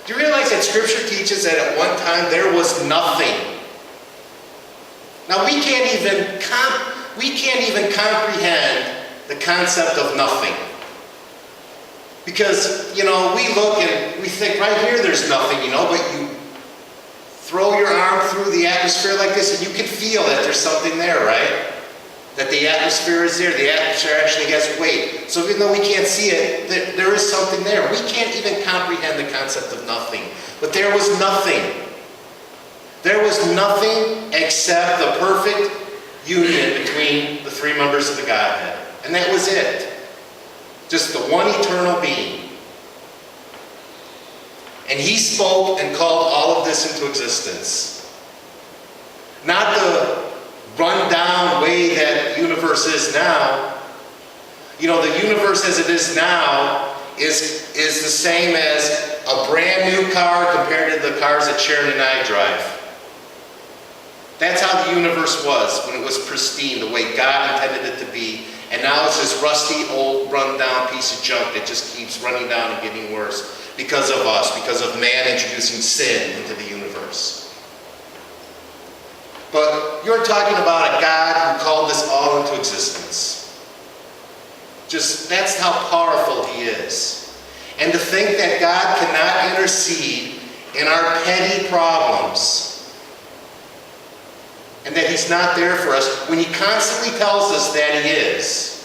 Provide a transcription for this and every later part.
Do you realize that Scripture teaches that at one time there was nothing? Now we can't even comprehend the concept of nothing. Because, we look and we think right here there's nothing, but you throw your arm through the atmosphere like this and you can feel that there's something there, right? That the atmosphere is there. The atmosphere actually has weight. So even though we can't see it, there is something there. We can't even comprehend the concept of nothing. But there was nothing. There was nothing except the perfect union between the three members of the Godhead. And that was it. Just the one eternal being. And he spoke and called all of this into existence. Not the run-down way that the universe is now. The universe as it is now is the same as a brand new car compared to the cars that Sharon and I drive. That's how the universe was when it was pristine, the way God intended it to be. And now it's this rusty, old, run-down piece of junk that just keeps running down and getting worse because of us, because of man introducing sin into the universe. But you're talking about a God who called this all into existence. That's how powerful he is. And to think that God cannot intercede in our petty problems, and that he's not there for us when he constantly tells us that he is.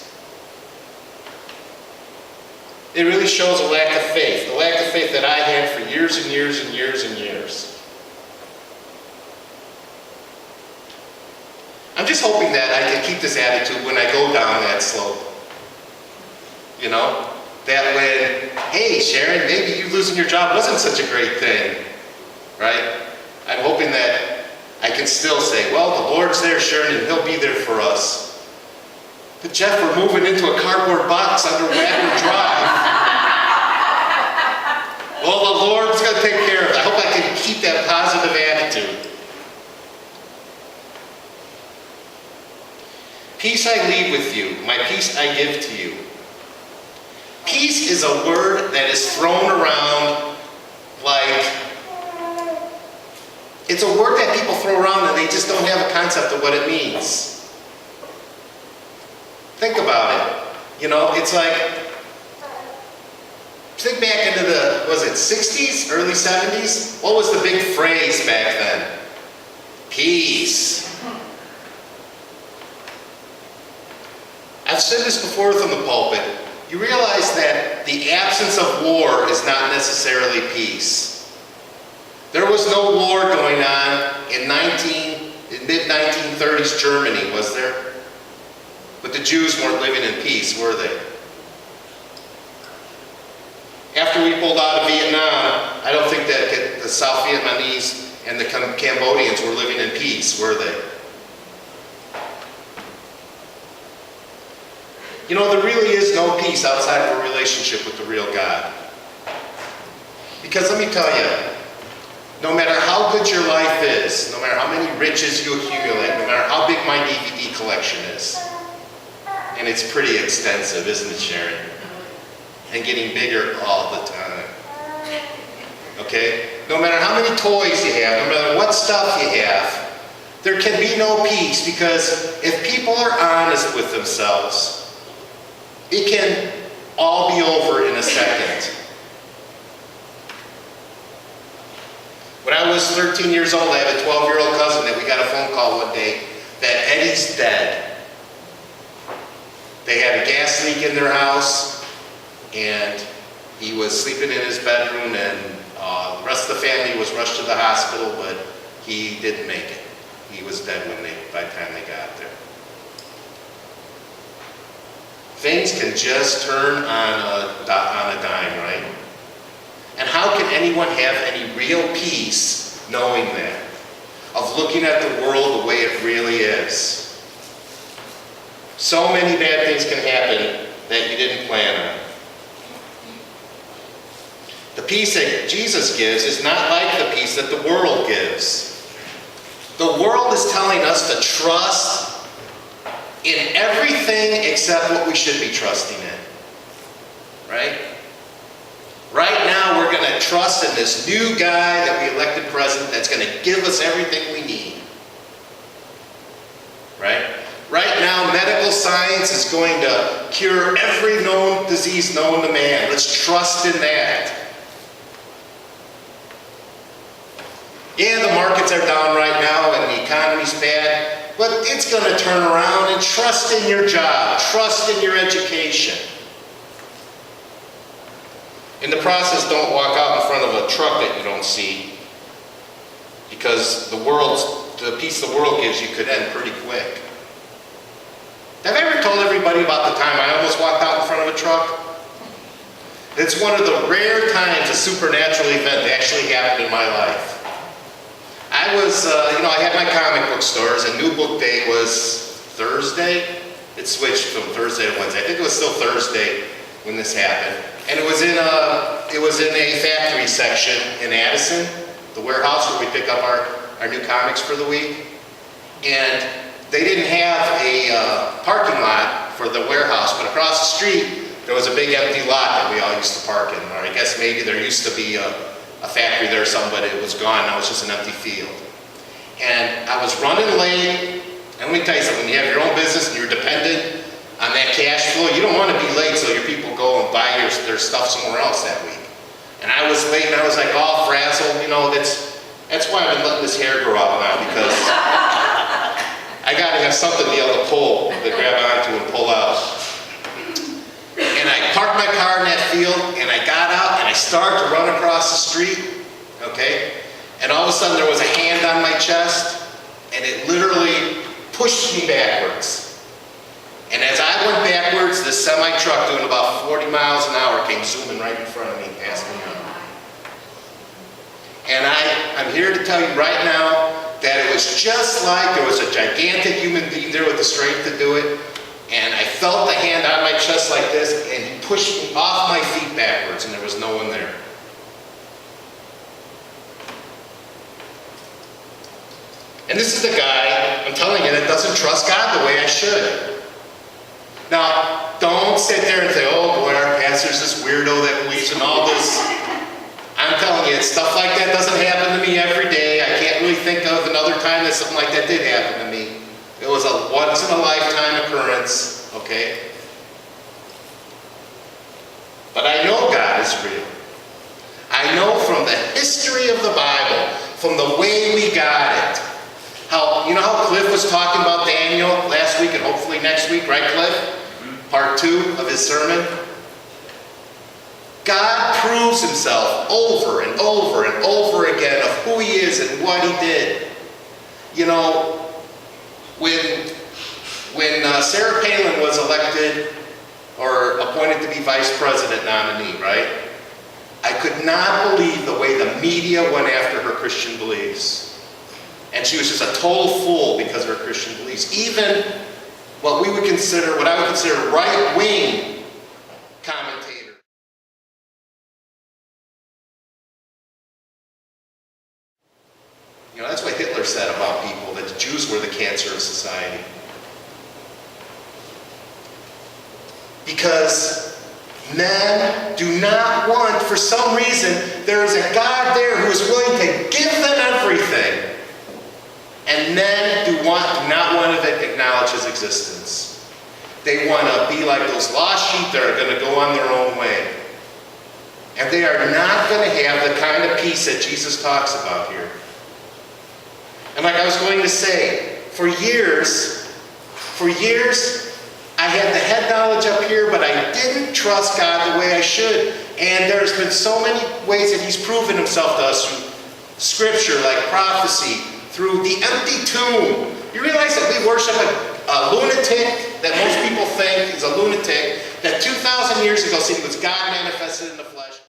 It really shows a lack of faith. The lack of faith that I had for years and years and years and years. I'm just hoping that I can keep this attitude when I go down that slope. That when, hey Sharon, maybe you losing your job wasn't such a great thing. Right? I'm hoping that I can still say, well, the Lord's there, Sharon, and he'll be there for us. But Jeff, we're moving into a cardboard box under Wagner Drive. Well, the Lord's going to take care of it. I hope I can keep that positive attitude. Peace I leave with you. My peace I give to you. Peace is a word that is thrown around like... It's a word that people throw around and they just don't have a concept of what it means. Think about it. It's like, think back into the, was it 60s, early 70s? What was the big phrase back then? Peace. I've said this before from the pulpit. You realize that the absence of war is not necessarily peace. There was no war going on in mid-1930s Germany, was there? But the Jews weren't living in peace, were they? After we pulled out of Vietnam, I don't think that the South Vietnamese and the Cambodians were living in peace, were they? There really is no peace outside of a relationship with the real God. Because let me tell you, no matter how good your life is, no matter how many riches you accumulate, no matter how big my DVD collection is, and it's pretty extensive, isn't it, Sharon? And getting bigger all the time. Okay? No matter how many toys you have, no matter what stuff you have, there can be no peace, because if people are honest with themselves, it can all be over in a second. When I was 13 years old, I have a 12-year-old cousin that we got a phone call one day that Eddie's dead. They had a gas leak in their house, and he was sleeping in his bedroom, and the rest of the family was rushed to the hospital, but he didn't make it. He was dead by the time they got there. Things can just turn on a dime, right? And how can anyone have any real peace knowing that? Of looking at the world the way it really is. So many bad things can happen that you didn't plan on. The peace that Jesus gives is not like the peace that the world gives. The world is telling us to trust in everything except what we should be trusting in. Right? Right now we're going going to trust in this new guy that we elected president that's going to give us everything we need. Right? Right now, medical science is going to cure every known disease known to man. Let's trust in that. Yeah, the markets are down right now and the economy's bad, but it's going to turn around, and trust in your job. Trust in your education. In the process, don't walk out in front of a truck that you don't see, because the peace the world gives you could end pretty quick. Have I ever told everybody about the time I almost walked out in front of a truck? It's one of the rare times a supernatural event actually happened in my life. I was, I had my comic book stores, and New Book Day was Thursday. It switched from Thursday to Wednesday. I think it was still Thursday when this happened. And it was in a factory section in Addison, the warehouse where we pick up our new comics for the week. And they didn't have a parking lot for the warehouse, but across the street there was a big empty lot that we all used to park in. Or I guess maybe there used to be a factory there or something, but it was gone. Now it's just an empty field. And I was running late. And let me tell you something, when you have your own business and you're dependent on that cash flow, you don't want to be late so your people go and buy their stuff somewhere else that week. And I was late, and I was like all frazzled. That's why I've been letting this hair grow out now, because I got to have something to be able to grab onto and pull out. And I parked my car in that field, and I got out, and I started to run across the street, okay? And all of a sudden there was a hand on my chest, and it literally pushed me backwards. And as I went backwards, this semi-truck doing about 40 miles an hour came zooming right in front of me and passed me on. And I'm here to tell you right now that it was just like there was a gigantic human being there with the strength to do it. And I felt the hand on my chest like this, and he pushed me off my feet backwards, and there was no one there. And this is the guy, I'm telling you, that doesn't trust God the way I should. Now, don't sit there and say, oh boy, our pastor's this weirdo that believes in all this. I'm telling you, stuff like that doesn't happen to me every day. I can't really think of another time that something like that did happen to me. It was a once-in-a-lifetime occurrence, okay? But I know God is real. I know from the history of the Bible, from the way we got it, how Cliff was talking about Daniel last week and hopefully next week, right, Cliff? Part 2 of his sermon. God proves himself over and over and over again of who he is and what he did. When Sarah Palin was elected or appointed to be vice president nominee, right? I could not believe the way the media went after her Christian beliefs. And she was just a total fool because of her Christian beliefs. Even what I would consider right-wing commentators. That's what Hitler said about people, that the Jews were the cancer of society. Because men do not want, for some reason, there is a God there who is willing to give them everything. And men do not want to acknowledge his existence. They want to be like those lost sheep that are going to go on their own way. And they are not going to have the kind of peace that Jesus talks about here. And like I was going to say, for years, I had the head knowledge up here, but I didn't trust God the way I should. And there's been so many ways that he's proven himself to us through Scripture, like prophecy, through the empty tomb. You realize that we worship a lunatic that most people think is a lunatic, that 2,000 years ago said he was God manifested in the flesh.